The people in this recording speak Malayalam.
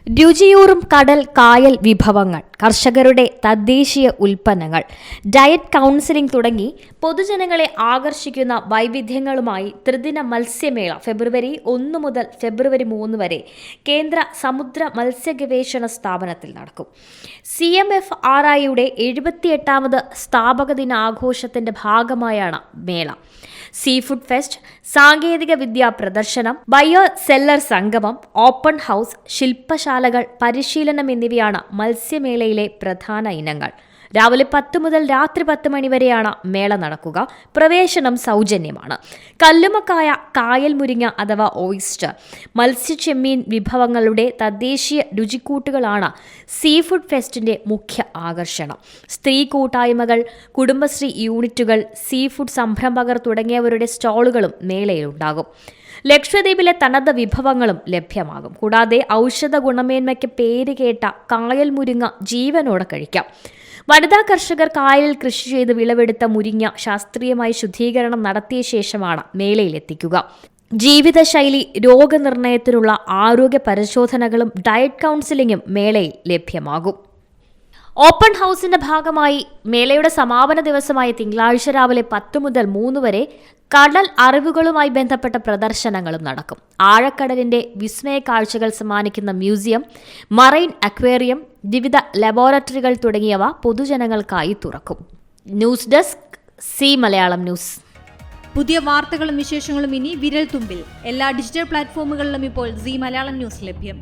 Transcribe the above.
രുചിയൂറും കടൽ കായൽ വിഭവങ്ങൾ, കർഷകരുടെ തദ്ദേശീയ ഉൽപ്പന്നങ്ങൾ, ഡയറ്റ് കൗൺസിലിംഗ് തുടങ്ങി പൊതുജനങ്ങളെ ആകർഷിക്കുന്ന വൈവിധ്യങ്ങളുമായി ത്രിദിന മത്സ്യമേള ഫെബ്രുവരി 1 മുതൽ ഫെബ്രുവരി 3 വരെ കേന്ദ്ര സമുദ്ര മത്സ്യഗവേഷണ സ്ഥാപനത്തിൽ നടക്കും. CMFRIയുടെ 78ാമത് സ്ഥാപക ദിനാഘോഷത്തിന്റെ ഭാഗമായാണ് മേള. സീ ഫുഡ് ഫെസ്റ്റ്, സാങ്കേതിക വിദ്യാ പ്രദർശനം, ബയോ സെല്ലർ സംഗമം, ഓപ്പൺ ഹൌസ്, ശില്പശാലകൾ, പരിശീലനം എന്നിവയാണ് മത്സ്യമേളയിലെ പ്രധാന ഇനങ്ങൾ. രാവിലെ 10 മുതൽ രാത്രി 10 മണി വരെയാണ് മേള നടക്കുക. പ്രവേശനം സൗജന്യമാണ്. കല്ലുമക്കായ, കായൽ മുരിങ്ങ അഥവാ ഓയിസ്റ്റർ, മത്സ്യച്ചെമ്മീൻ വിഭവങ്ങളുടെ തദ്ദേശീയ രുചിക്കൂട്ടുകളാണ് സീ ഫുഡ് ഫെസ്റ്റിന്റെ മുഖ്യ ആകർഷണം. സ്ത്രീ കൂട്ടായ്മകൾ, കുടുംബശ്രീ യൂണിറ്റുകൾ, സീ ഫുഡ് സംരംഭകർ തുടങ്ങിയവരുടെ സ്റ്റാളുകളും മേളയിലുണ്ടാകും. ലക്ഷദ്വീപിലെ തനത് വിഭവങ്ങളും ലഭ്യമാകും. കൂടാതെ ഔഷധ ഗുണമേന്മയ്ക്ക് പേര് കേട്ട കായൽ മുരിങ്ങ ജീവനോടെ കഴിക്കാം. വനിതാ കർഷകർ കായലിൽ കൃഷി ചെയ്ത് വിളവെടുത്ത മുരിങ്ങ ശാസ്ത്രീയമായി ശുദ്ധീകരണം നടത്തിയ ശേഷമാണ് മേളയിലെത്തിക്കുക. ജീവിതശൈലി രോഗനിർണയത്തിനുള്ള ആരോഗ്യ പരിശോധനകളും ഡയറ്റ് കൗൺസിലിംഗും മേളയിൽ ലഭ്യമാകും. ഓപ്പൺ ഹൌസിന്റെ ഭാഗമായി മേളയുടെ സമാപന ദിവസമായ തിങ്കളാഴ്ച രാവിലെ 10 മുതൽ 3 വരെ കടൽ അറിവുകളുമായി ബന്ധപ്പെട്ട പ്രദർശനങ്ങളും നടക്കും. ആഴക്കടലിന്റെ വിസ്മയ കാഴ്ചകൾ സമ്മാനിക്കുന്ന മ്യൂസിയം, മറൈൻ അക്വേറിയം, വിവിധ ലബോറട്ടറികൾ തുടങ്ങിയവ പൊതുജനങ്ങൾക്കായി തുറക്കും. News desk, C Malayalam news. പുതിയ വാർത്തകളും വിശേഷങ്ങളും ഇനി വിരൽ തുമ്പിൽ. എല്ലാ ഡിജിറ്റൽ പ്ലാറ്റ്ഫോമുകളിലും ഇപ്പോൾ സി മലയാളം ന്യൂസ് ലഭ്യം.